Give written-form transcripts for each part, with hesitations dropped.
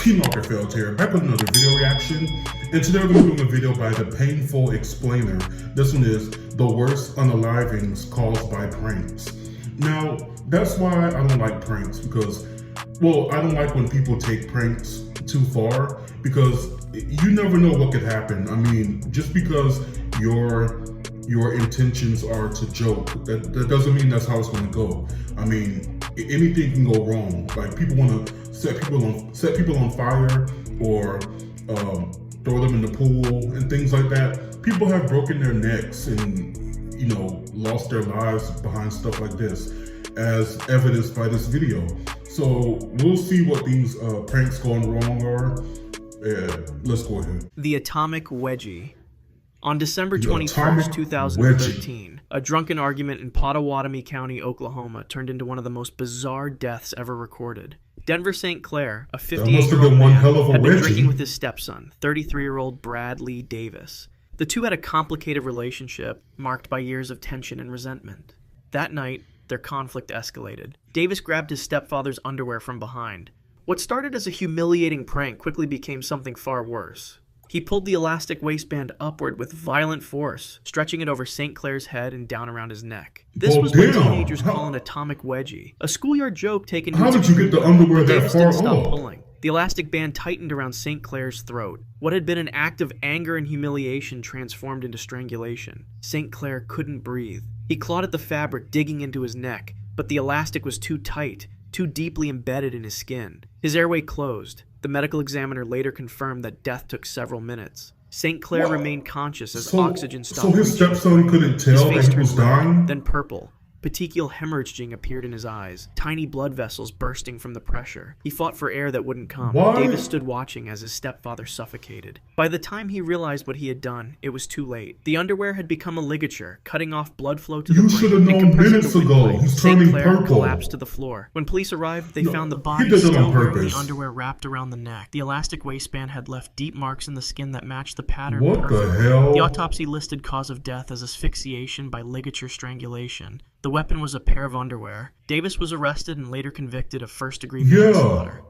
King Lagerfeld here, back with another video reaction. And today we're going to be doing a video by the Painful Explainer. This one is the worst unalivings caused by pranks. Now, that's why I don't like pranks, because, well, I don't like when people take pranks too far, because you never know what could happen. I mean, just because your intentions are to joke, that doesn't mean that's how it's going to go. I mean, anything can go wrong. Like, people want to set people on fire, or throw them in the pool and things like that. People have broken their necks and, you know, lost their lives behind stuff like this, as evidenced by this video. So we'll see what these pranks gone wrong are. Let's go ahead. The atomic wedgie. On December 21st, 2013, a drunken argument in Pottawatomie County, Oklahoma, turned into one of the most bizarre deaths ever recorded. Denver St. Clair, a 58-year-old man, had been drinking with his stepson, 33-year-old Brad Lee Davis. The two had a complicated relationship marked by years of tension and resentment. That night, their conflict escalated. Davis grabbed his stepfather's underwear from behind. What started as a humiliating prank quickly became something far worse. He pulled the elastic waistband upward with violent force, stretching it over St. Clair's head and down around his neck. This was what teenagers call an atomic wedgie, a schoolyard joke taken to its extreme. How did you get the underwear that far off? Pulling. The elastic band tightened around St. Clair's throat. What had been an act of anger and humiliation transformed into strangulation. St. Clair couldn't breathe. He clawed at the fabric, digging into his neck, but the elastic was too tight, too deeply embedded in his skin. His airway closed. The medical examiner later confirmed that death took several minutes. St. Clair remained conscious as oxygen stopped. So his stepson couldn't tell that he was dying? Then purple. Petechial hemorrhaging appeared in his eyes, tiny blood vessels bursting from the pressure. He fought for air that wouldn't come. Davis stood watching as his stepfather suffocated. By the time he realized what he had done, it was too late. The underwear had become a ligature, cutting off blood flow to the brain. You should have known minutes ago. He's turning purple. Collapsed to the floor. When police arrived, they found the body still wearing the underwear wrapped around the neck. The elastic waistband had left deep marks in the skin that matched the pattern perfectly. What the hell? The autopsy listed cause of death as asphyxiation by ligature strangulation. The weapon was a pair of underwear. Davis was arrested and later convicted of first-degree manslaughter.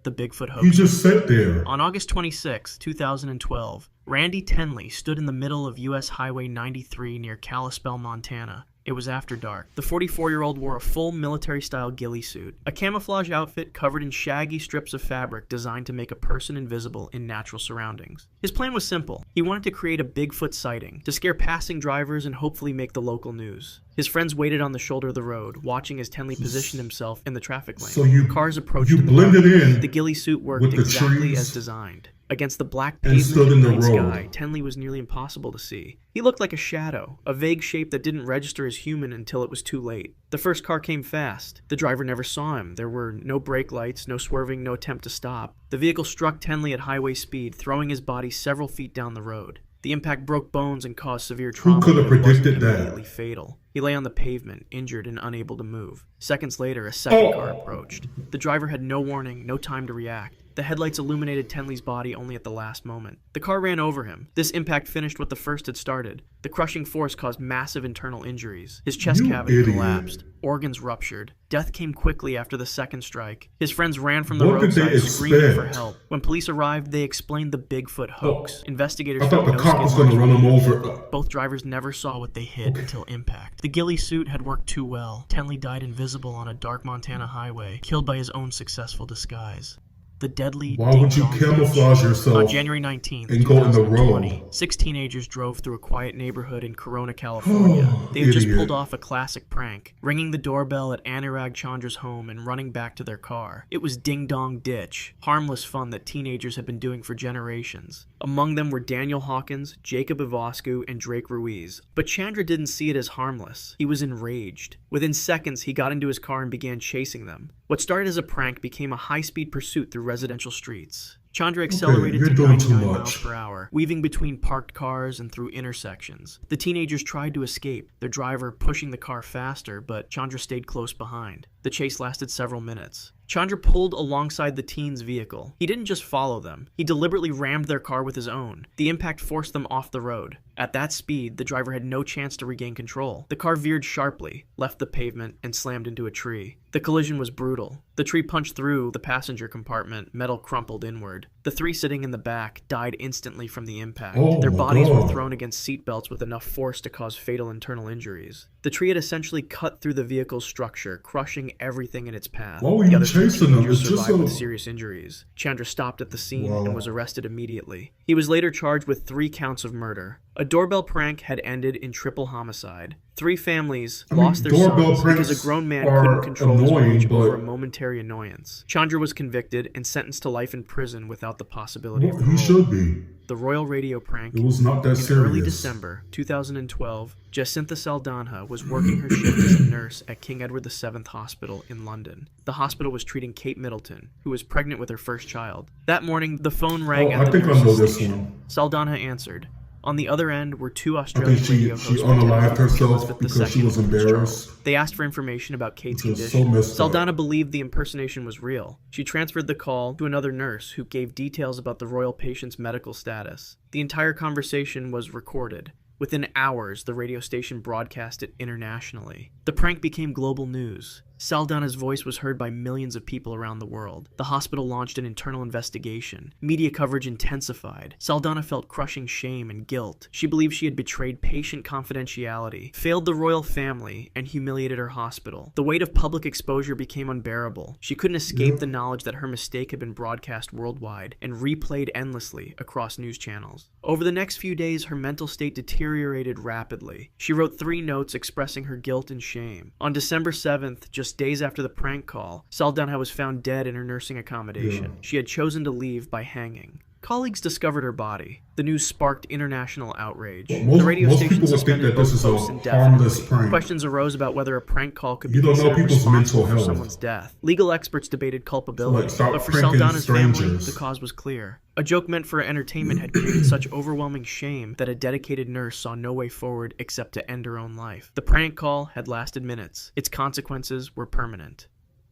The Bigfoot hoax. He just sat there. On August 26, 2012, Randy Tenley stood in the middle of U.S. Highway 93 near Kalispell, Montana. It was after dark. The 44-year-old wore a full military-style ghillie suit, a camouflage outfit covered in shaggy strips of fabric designed to make a person invisible in natural surroundings. His plan was simple. He wanted to create a Bigfoot sighting, to scare passing drivers and hopefully make the local news. His friends waited on the shoulder of the road, watching as Tenley positioned himself in the traffic lane. So cars approached in the The ghillie suit worked exactly as designed. Against the black pavement and night sky, Tenley was nearly impossible to see. He looked like a shadow, a vague shape that didn't register as human until it was too late. The first car came fast. The driver never saw him. There were no brake lights, no swerving, no attempt to stop. The vehicle struck Tenley at highway speed, throwing his body several feet down the road. The impact broke bones and caused severe trauma. Who could have predicted that? Immediately fatal. He lay on the pavement, injured and unable to move. Seconds later, a second car approached. The driver had no warning, no time to react. The headlights illuminated Tenley's body only at the last moment. The car ran over him. This impact finished what the first had started. The crushing force caused massive internal injuries. His chest cavity collapsed. Organs ruptured. Death came quickly after the second strike. His friends ran from the roadside screaming for help. When police arrived, they explained the Bigfoot hoax. Investigators found no skid marks run him over. Both drivers never saw what they hit until impact. The ghillie suit had worked too well. Tenley died invisible on a dark Montana highway, killed by his own successful disguise. The deadly Why would you camouflage yourself on January 19th, and go in the road? 6 teenagers drove through a quiet neighborhood in Corona, California. They had just pulled off a classic prank, ringing the doorbell at Anurag Chandra's home and running back to their car. It was Ding Dong Ditch, harmless fun that teenagers had been doing for generations. Among them were Daniel Hawkins, Jacob Ivoscu, and Drake Ruiz. But Chandra didn't see it as harmless. He was enraged. Within seconds, he got into his car and began chasing them. What started as a prank became a high-speed pursuit through residential streets. Chandra accelerated to 99 miles per hour, weaving between parked cars and through intersections. The teenagers tried to escape, their driver pushing the car faster, but Chandra stayed close behind. The chase lasted several minutes. Chandra pulled alongside the teens' vehicle. He didn't just follow them. He deliberately rammed their car with his own. The impact forced them off the road. At that speed, the driver had no chance to regain control. The car veered sharply, left the pavement, and slammed into a tree. The collision was brutal. The tree punched through the passenger compartment, metal crumpled inward. The three sitting in the back died instantly from the impact. Their bodies were thrown against seatbelts with enough force to cause fatal internal injuries. The tree had essentially cut through the vehicle's structure, crushing everything in its path. Why were you chasing them? It's just survived with serious injuries. Chandra stopped at the scene and was arrested immediately. He was later charged with 3 counts of murder. A doorbell prank had ended in triple homicide. 3 families lost their sons because a grown man couldn't control his rage over a momentary annoyance. Chandra was convicted and sentenced to life in prison without the possibility of parole. He should be. The Royal Radio prank. It was not that serious. In early December 2012, Jacinta Saldana was working her shift as a nurse at King Edward VII Hospital in London. The hospital was treating Kate Middleton, who was pregnant with her first child. That morning, the phone rang at the nurse's station. Saldana answered. On the other end were 2 Australian radio hosts. She unalived herself because she was embarrassed. They asked for information about Kate's condition. Saldana believed the impersonation was real. She transferred the call to another nurse who gave details about the royal patient's medical status. The entire conversation was recorded. Within hours, the radio station broadcast it internationally. The prank became global news. Saldana's voice was heard by millions of people around the world. The hospital launched an internal investigation. Media coverage intensified. Saldana felt crushing shame and guilt. She believed she had betrayed patient confidentiality, failed the royal family, and humiliated her hospital. The weight of public exposure became unbearable. She couldn't escape the knowledge that her mistake had been broadcast worldwide and replayed endlessly across news channels. Over the next few days, her mental state deteriorated rapidly. She wrote 3 notes expressing her guilt and shame. On December 7th, just days after the prank call, Saldana was found dead in her nursing accommodation. She had chosen to leave by hanging. Colleagues discovered her body. The news sparked international outrage. The radio station suspended both hosts indefinitely. Questions arose about whether a prank call could be considered responsible for someone's death. Legal experts debated culpability, but for Saldana's family, the cause was clear. A joke meant for entertainment had created such overwhelming shame that a dedicated nurse saw no way forward except to end her own life. The prank call had lasted minutes. Its consequences were permanent.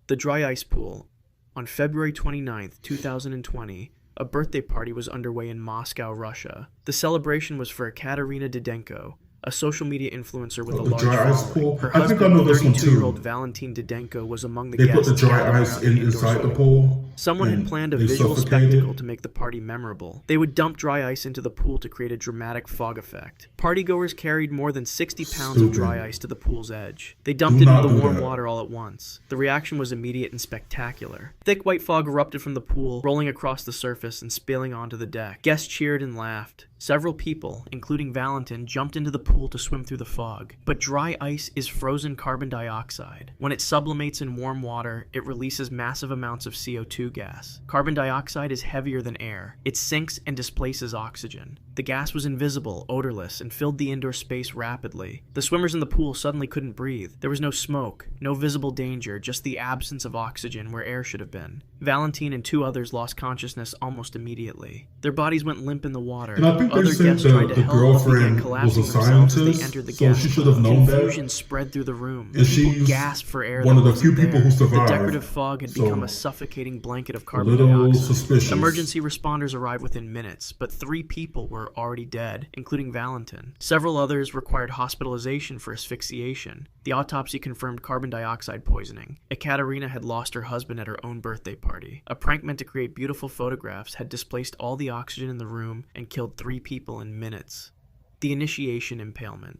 The dry ice pool. On February 29th, 2020, a birthday party was underway in Moscow, Russia. The celebration was for Katerina Didenko, a social media influencer with a large following. Her husband, 32-year-old Valentin Didenko, was among the guests. They put the dry ice inside the pool. Someone had planned a visual spectacle to make the party memorable. They would dump dry ice into the pool to create a dramatic fog effect. Partygoers carried more than 60 pounds of dry ice to the pool's edge. They dumped it into the warm water all at once. The reaction was immediate and spectacular. Thick white fog erupted from the pool, rolling across the surface and spilling onto the deck. Guests cheered and laughed. Several people, including Valentin, jumped into the pool to swim through the fog. But dry ice is frozen carbon dioxide. When it sublimates in warm water, it releases massive amounts of CO2 gas. Carbon dioxide is heavier than air. It sinks and displaces oxygen. The gas was invisible, odorless, and filled the indoor space rapidly. The swimmers in the pool suddenly couldn't breathe. There was no smoke, no visible danger, just the absence of oxygen where air should have been. Valentin and 2 others lost consciousness almost immediately. Their bodies went limp in the water. And I think they said the girlfriend was a scientist, so she should have known that. Confusion spread through the room. And she's gasped for air. One of the few people who survived. The decorative fog had become a suffocating blanket of carbon dioxide. Suspicious. Emergency responders arrived within minutes, but 3 people were already dead, including Valentin. Several others required hospitalization for asphyxiation. The autopsy confirmed carbon dioxide poisoning. Ekaterina had lost her husband at her own birthday party. A prank meant to create beautiful photographs had displaced all the oxygen in the room and killed 3 people in minutes. The initiation impalement.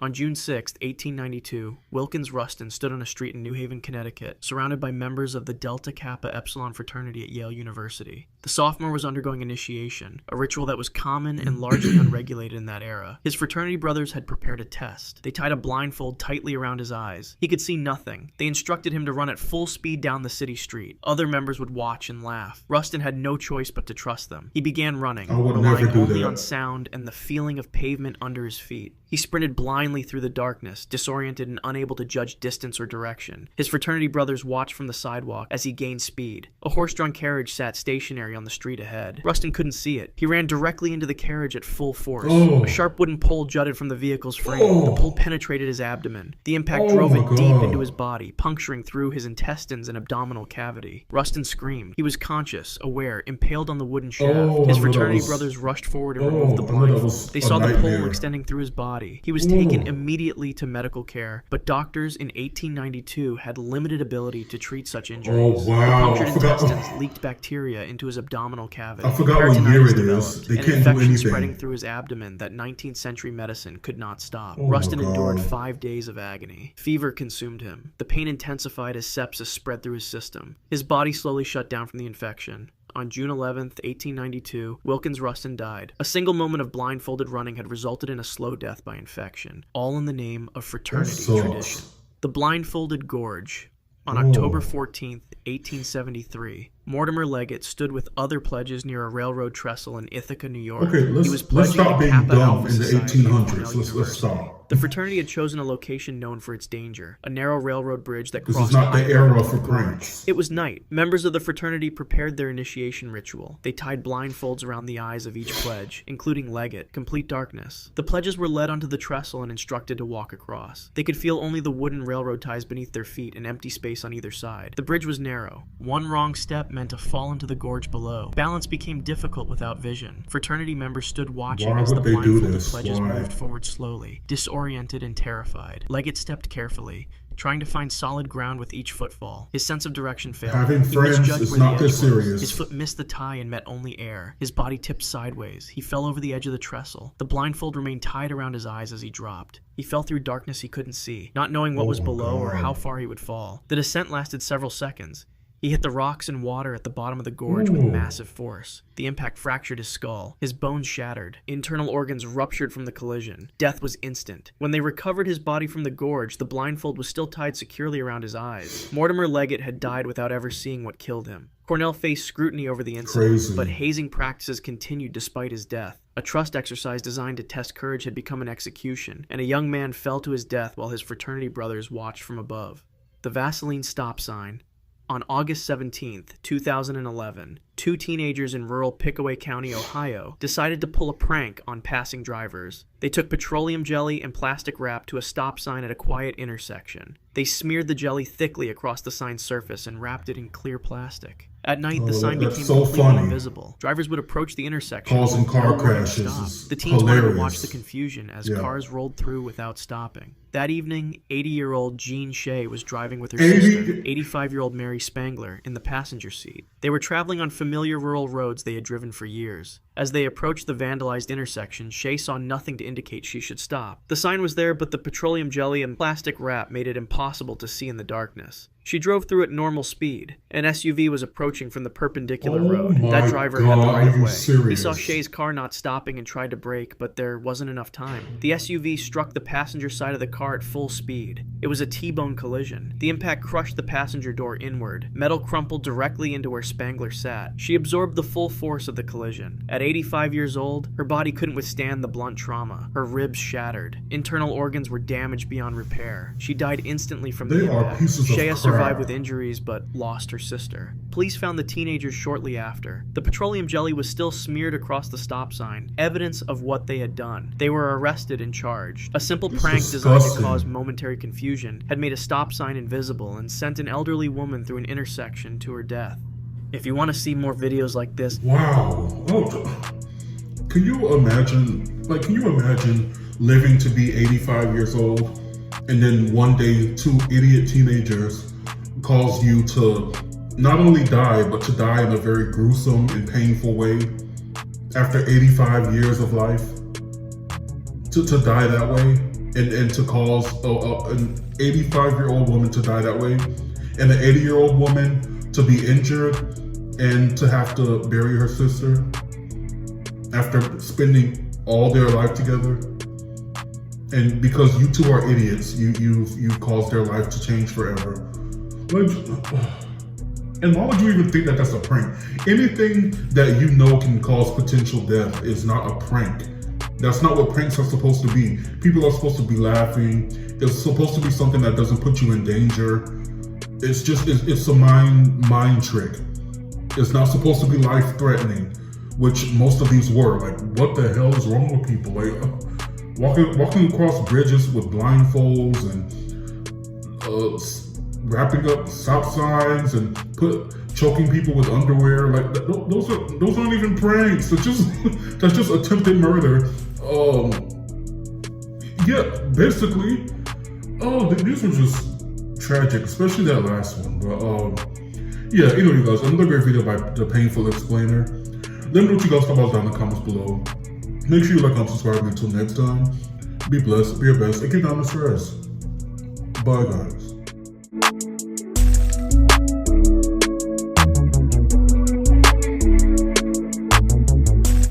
On June 6, 1892, Wilkins Rustin stood on a street in New Haven, Connecticut, surrounded by members of the Delta Kappa Epsilon fraternity at Yale University. The sophomore was undergoing initiation, a ritual that was common and largely unregulated in that era. His fraternity brothers had prepared a test. They tied a blindfold tightly around his eyes. He could see nothing. They instructed him to run at full speed down the city street. Other members would watch and laugh. Rustin had no choice but to trust them. He began running, relying only on sound and the feeling of pavement under his feet. He sprinted blindly blindly through the darkness, disoriented and unable to judge distance or direction. His fraternity brothers watched from the sidewalk as he gained speed. A horse-drawn carriage sat stationary on the street ahead. Rustin couldn't see it. He ran directly into the carriage at full force. A sharp wooden pole jutted from the vehicle's frame. The pole penetrated his abdomen. The impact drove it deep into his body, puncturing through his intestines and abdominal cavity. Rustin screamed. He was conscious, aware, impaled on the wooden shaft. His fraternity brothers rushed forward and removed the blindfold. They saw the pole extending through his body. He was taken immediately to medical care, but doctors in 1892 had limited ability to treat such injuries. The punctured intestines leaked bacteria into his abdominal cavity. I forgot what year it is. They can't do anything. Spreading through his abdomen that 19th century medicine could not stop. Rustin endured 5 days of agony. Fever consumed him. The pain intensified as sepsis spread through his system. His body slowly shut down from the infection. On June 11, 1892, Wilkins Rustin died. A single moment of blindfolded running had resulted in a slow death by infection, all in the name of fraternity tradition. The Blindfolded Gorge. On October 14, 1873, Mortimer Leggett stood with other pledges near a railroad trestle in Ithaca, New York. Okay, let's stop being dumb in the 1800s. Let's stop. The fraternity had chosen a location known for its danger, a narrow railroad bridge that crossed. This is not the era for pranks. It was night. Members of the fraternity prepared their initiation ritual. They tied blindfolds around the eyes of each pledge, including Leggett, complete darkness. The pledges were led onto the trestle and instructed to walk across. They could feel only the wooden railroad ties beneath their feet and empty space on either side. The bridge was narrow. One wrong step meant to fall into the gorge below. Balance became difficult without vision. Fraternity members stood watching as the blindfolded pledges moved forward slowly, disoriented and terrified. Leggett stepped carefully, trying to find solid ground with each footfall. His sense of direction failed. Having friends is not this serious. His foot missed the tie and met only air. His body tipped sideways. He fell over the edge of the trestle. The blindfold remained tied around his eyes as he dropped. He fell through darkness he couldn't see, not knowing what was below or how far he would fall. The descent lasted several seconds. He hit the rocks and water at the bottom of the gorge with massive force. The impact fractured his skull. His bones shattered. Internal organs ruptured from the collision. Death was instant. When they recovered his body from the gorge, the blindfold was still tied securely around his eyes. Mortimer Leggett had died without ever seeing what killed him. Cornell faced scrutiny over the incident, but hazing practices continued despite his death. A trust exercise designed to test courage had become an execution, and a young man fell to his death while his fraternity brothers watched from above. The Vaseline stop sign. On August 17, 2011, two teenagers in rural Pickaway County, Ohio, decided to pull a prank on passing drivers. They took petroleum jelly and plastic wrap to a stop sign at a quiet intersection. They smeared the jelly thickly across the sign's surface and wrapped it in clear plastic. At night, the sign became completely invisible. Drivers would approach the intersection, causing car crashes. The teens wanted to watch the confusion as cars rolled through without stopping. That evening, 80-year-old Jean Shea was driving with her sister, 85-year-old Mary Spangler, in the passenger seat. They were traveling on familiar rural roads they had driven for years. As they approached the vandalized intersection, Shea saw nothing to indicate she should stop. The sign was there, but the petroleum jelly and plastic wrap made it impossible to see in the darkness. She drove through at normal speed. An SUV was approaching from the perpendicular road. That driver had the right of way. He saw Shea's car not stopping and tried to brake, but there wasn't enough time. The SUV struck the passenger side of the car at full speed. It was a T-bone collision. The impact crushed the passenger door inward. Metal crumpled directly into where Spangler sat. She absorbed the full force of the collision. At 85 years old, her body couldn't withstand the blunt trauma. Her ribs shattered. Internal organs were damaged beyond repair. She died instantly from the impact. Shea survived with injuries but lost her sister. Police found the teenagers shortly after. The petroleum jelly was still smeared across the stop sign, evidence of what they had done. They were arrested and charged. A simple prank designed to cause momentary confusion had made a stop sign invisible and sent an elderly woman through an intersection to her death. If you want to see more videos like this... Wow. Can you imagine living to be 85 years old and then one day two idiot teenagers cause you to not only die, but to die in a very gruesome and painful way after 85 years of life? To die that way and to cause an 85-year-old woman to die that way and an 80-year-old woman to be injured and to have to bury her sister after spending all their life together. And because you two are idiots, you caused their life to change forever. And why would you even think that that's a prank? Anything that you know can cause potential death is not a prank. That's not what pranks are supposed to be. People are supposed to be laughing. It's supposed to be something that doesn't put you in danger. It's a mind trick. It's not supposed to be life-threatening, which most of these were. Like, what the hell is wrong with people? Like, walking across bridges with blindfolds and wrapping up stop signs and choking people with underwear. Like, those aren't even pranks. That's just attempted murder. Yeah, basically. These were just tragic, especially that last one. But yeah, anyway, guys, another great video by the Painful Explainer. Let me know what you guys thought about down in the comments below. Make sure you like and subscribe. Until next time, be blessed, be your best, and keep down the stress. Bye, guys.